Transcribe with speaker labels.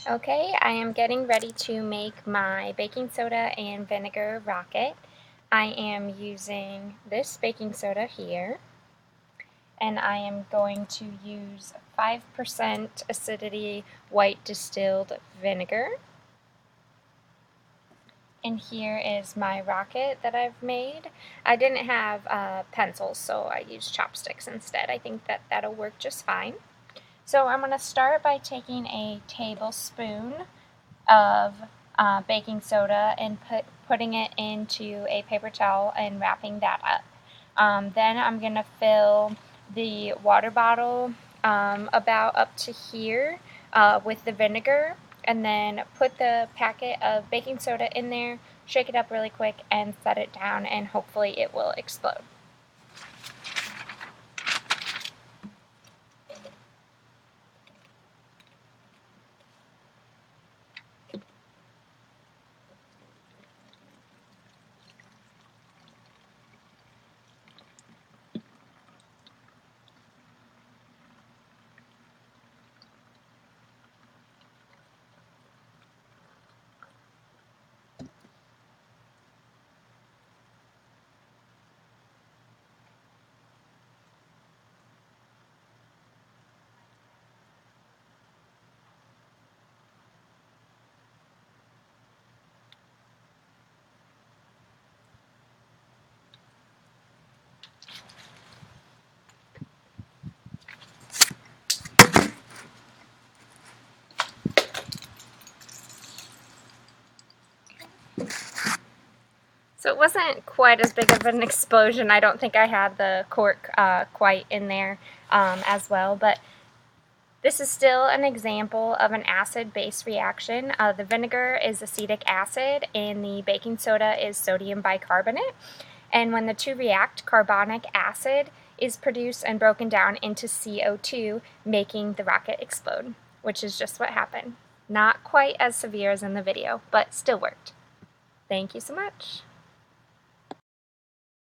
Speaker 1: Okay, I am getting ready to make my baking soda and vinegar rocket. I am using this baking soda here, and I am going to use 5% acidity white distilled vinegar. And here is my rocket that I've made. I didn't have pencils, so I used chopsticks instead. I think that that'll work just fine. So I'm going to start by taking a tablespoon of baking soda and putting it into a paper towel and wrapping that up. Then I'm going to fill the water bottle about up to here with the vinegar, and then put the packet of baking soda in there, shake it up really quick, and set it down, and hopefully it will explode. So it wasn't quite as big of an explosion. I don't think I had the cork quite in there as well, but this is still an example of an acid-base reaction. The vinegar is acetic acid and the baking soda is sodium bicarbonate. And when the two react, carbonic acid is produced and broken down into CO2, making the rocket explode, which is just what happened. Not quite as severe as in the video, but still worked. Thank you so much.